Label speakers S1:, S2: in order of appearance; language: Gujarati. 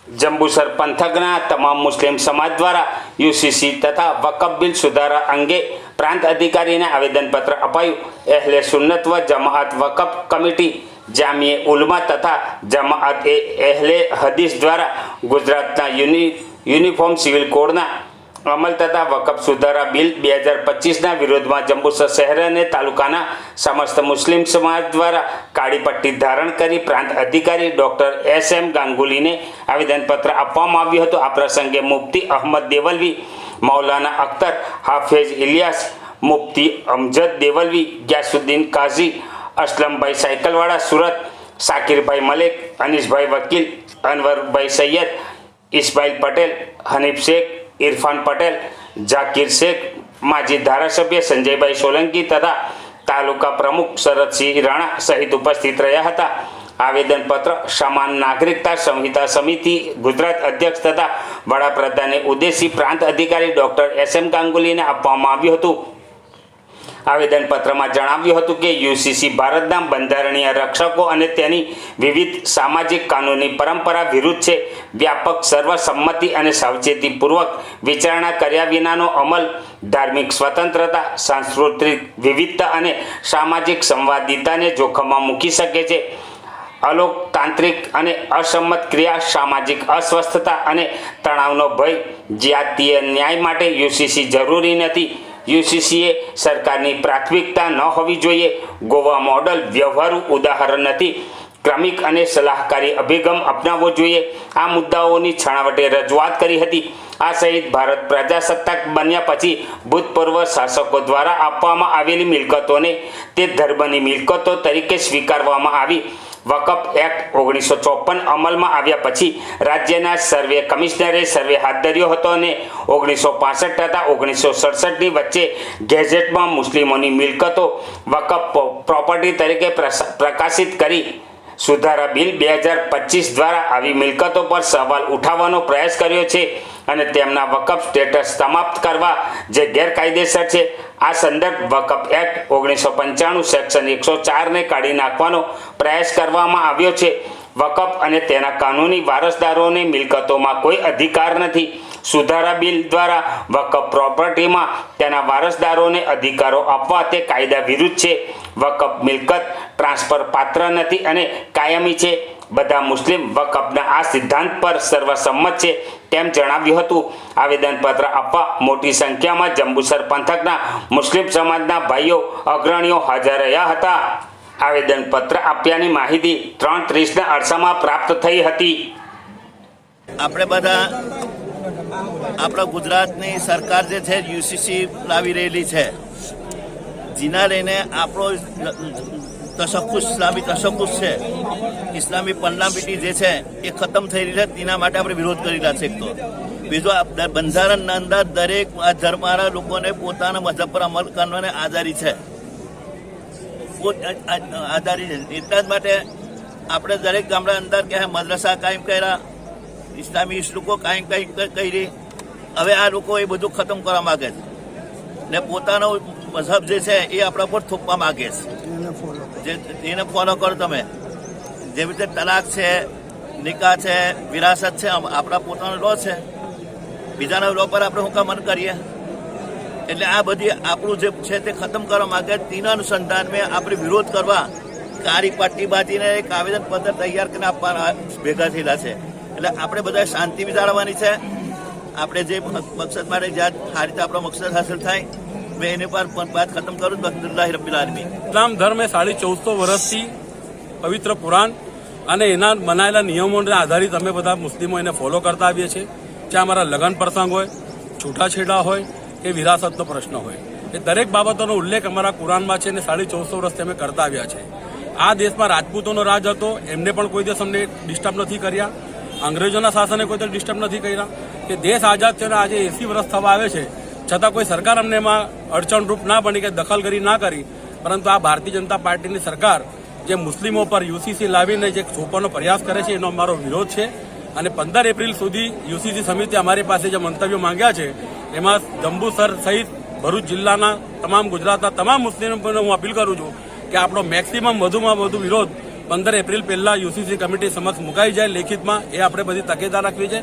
S1: જંબુસર પંથકના તમામ મુસ્લિમ સમાજ દ્વારા યુસીસી તથા વકફ બિલ સુધારા અંગે પ્રાંત અધિકારીને આવેદનપત્ર અપાયું। અહેલે સુન્નત વ જમાઅત વકફ કમિટી, જામિએ ઉલમા તથા જમાઅત અહેલે હદીસ દ્વારા ગુજરાતના યુનિફોર્મ સિવિલ કોડના અમલ તથા વકફ સુધારા બિલ 2025ના વિરોધમાં જંબુસર શહેર અને તાલુકાના સમસ્ત મુસ્લિમ સમાજ દ્વારા કાળી પટ્ટી ધારણ કરી પ્રાંત અધિકારી ડોક્ટર SM ગાંગુલીને આવેદનપત્ર આપવામાં આવ્યું હતું। આ પ્રસંગે મુફ્તી અહમદ દેવલવી, મૌલાના અખ્તર, હાફિઝ ઇલિયાસ, મુફ્તી અમજદ દેવલવી, ગ્યાસુદ્દીન કાઝી, અસલમભાઈ સાયકલવાળા સુરત, સાકિરભાઈ મલેક, અનીસભાઈ વકીલ, અનવરભાઈ સૈયદ, ઇસ્માઇલ પટેલ, હનીફ શેખ, ઇરફાન પટેલ, જાકીર શેખ, માજી ધારાસભ્ય સંજયભાઈ સોલંકી તથા તાલુકા પ્રમુખ શરદસિંહ રાણા સહિત ઉપસ્થિત રહ્યા હતા। આવેદનપત્ર સમાન નાગરિકતા સંહિતા સમિતિ ગુજરાત અધ્યક્ષ તથા વડાપ્રધાને ઉદ્દેશી પ્રાંત અધિકારી ડોક્ટર SM ગાંગુલીને આપવામાં આવ્યું હતું। આવેદનપત્રમાં જણાવ્યું હતું કે યુસીસી ભારતના બંધારણીય રક્ષકો અને તેની વિવિધ સામાજિક કાનૂની પરંપરા વિરુદ્ધ છે। વ્યાપક સર્વસંમતિ અને સાવચેતીપૂર્વક વિચારણા કર્યા વિનાનો અમલ ધાર્મિક સ્વતંત્રતા, સાંસ્કૃતિક વિવિધતા અને સામાજિક સંવાદિતાને જોખમમાં મૂકી શકે છે। અલોકતાંત્રિક અને અસંમત ક્રિયા, સામાજિક અસ્વસ્થતા અને તણાવનો ભય, જાતીય ન્યાય માટે યુસીસી જરૂરી નથી। યુસીસીએ સરકારની પ્રાથમિકતા ન હોવી જોઈએ। ગોવા મોડલ વ્યવહારુ ઉદાહરણ નથી। ક્રમિક અને સલાહકારી અભિગમ અપનાવવો જોઈએ। આ મુદ્દાઓની છણાવટે રજૂઆત કરી હતી। આ સહિત ભારત પ્રજાસત્તાક બન્યા પછી ભૂતપૂર્વ શાસકો દ્વારા આપવામાં આવેલી મિલકતોને તે ધર્મની મિલકતો તરીકે સ્વીકારવામાં આવી। વકફ એક્ટ 1954 અમલમાં આવ્યા પછી રાજ્યના સર્વે કમિશનરે સર્વે હાથ ધર્યો હતો અને 1965 તથા 1967ની વચ્ચે ગેઝેટમાં મુસ્લિમોની મિલકતો વકફ પ્રોપર્ટી તરીકે પ્રકાશિત કરી। સુધારા બિલ 2025 દ્વારા આવી મિલકતો પર સવાલ ઉઠાવવાનો પ્રયાસ કર્યો છે અને તેમના વકફ સ્ટેટસ સમાપ્ત કરવા જે ગેરકાયદેસર છે। આ સંદર્ભ વકફ એક્ટ 1995 સેક્શન 104ને કાઢી નાખવાનો પ્રયાસ કરવામાં આવ્યો છે। વકફ અને તેના કાનૂની વારસદારોને મિલકતોમાં કોઈ અધિકાર નથી। સુધારા બિલ દ્વારા વકફ પ્રોપર્ટીમાં તેના વારસદારોને અધિકારો આપવા તે કાયદા વિરુદ્ધ છે। વકફ મિલકત ટ્રાન્સફર પાત્ર નથી અને કાયમી છે। બધા મુસ્લિમ વકફના આ સિદ્ધાંત પર સર્વસંમત છે તેમ જણાવ્યું હતું। આવેદનપત્ર આપવા મોટી સંખ્યામાં જંબુસર પંથકના મુસ્લિમ સમાજના ભાઈઓ અગ્રણીઓ હાજર રહ્યા હતા। આવેદનપત્ર આપ્યાની માહિતી 3:30ના અરસામાં પ્રાપ્ત થઈ હતી।
S2: આપણે બધા આપણા ગુજરાતની સરકાર જે છે યુસીસી લાવી રહેલી છે, જેના લઈને આપણો ઇસ્લામી તશક્કુસ છે, ઇસ્લામી પર્નામિટી જે છે એ ખતમ થઈ રહી છે। તેના માટે આપણે વિરોધ કરી રહ્યા છે। તો બીજો બંધારણના અંદર દરેક ધર્મવાળા લોકોને પોતાના મذહબ પર અમલ કરવાની આઝાદી છે। એટલા જ માટે આપણે દરેક ગામડા અંદર કે મદ્રસા કાયમ કર્યા, ઇસ્લામી લોકો કાયમ કરી। હવે આ લોકો એ બધું ખતમ કરવા માગે છે ને પોતાનો મذહબ જે છે એ આપણા પર થોપવા માગે છે। એને ફોલો કરો તમે। જેવી રીતે તલાક છે, નિકાહ છે, વિરાસત છે, આપણા પોતાનો લો છે, બીજાના લો પર આપણે શું કામ મન કરીએ? એટલે આ બધી આપણું જે છે તે ખતમ કરવા માંગે। તેના અનુસંધાનમાં આપણે વિરોધ કરવા કાળી પટ્ટી બાંધીને એક આવેદનપત્ર તૈયાર કરીને આપવાના ભેગા થયેલા છે। એટલે આપણે બધા શાંતિ વિચારવાની છે। આપણે જે મકસદ માટે જ્યાં આ રીતે આપણો મકસદ હાંસલ થાય મેં એને પર વાત ખતમ કરું। અલ્હમ્દુલિલ્લાહ રબ્બિલ આલમીન।
S3: ઇસ્લામ ધર્મ એ 1450 વર્ષથી પવિત્ર કુરાન અને એના બનાવેલા નિયમોને આધારિત અમે બધા મુસ્લિમો એને ફોલો કરતા આવીએ છીએ। ચાહે અમારા લગ્ન પ્રસંગ હોય, છૂટાછેડા હોય કે વિરાસતનો પ્રશ્ન હોય, એ દરેક બાબતોનો ઉલ્લેખ અમારા કુરાનમાં છે અને 1450 વર્ષથી અમે કરતા આવ્યા છે। આ દેશમાં રાજપૂતોનો રાજ હતો, એમને પણ કોઈ દિવસ અમને ડિસ્ટર્બ નથી કર્યા। અંગ્રેજોના શાસને કોઈ દિવસ ડિસ્ટર્બ નથી કર્યા। કે દેશ આઝાદ થયો આજે 80 વર્ષ થવા આવે છે, છતાં કોઈ સરકાર અમને એમાં અડચણરૂપ ના બની કે દખલગીરી ના કરી। પરંતુ આ ભારતીય જનતા પાર્ટીની સરકાર જે મુસ્લિમો પર યુસીસી લાવીને જે થોપવાનો પ્રયાસ કરે છે એનો અમારો વિરોધ છે। અને 15 એપ્રિલ સુધી યુસીસી સમિતિ અમારી પાસે જે મંતવ્યો માંગ્યા છે એમાં જંબુસર સહિત ભરૂચ જિલ્લાના તમામ ગુજરાતના તમામ મુસ્લિમોને હું અપીલ કરું છું કે આપણો મેક્સિમમ વધુમાં વધુ વિરોધ 15 એપ્રિલ પહેલા યુસીસી કમિટી સમક્ષ મુકાઈ જાય લેખિતમાં, એ આપણે બધી તકેદાર રાખવી છે.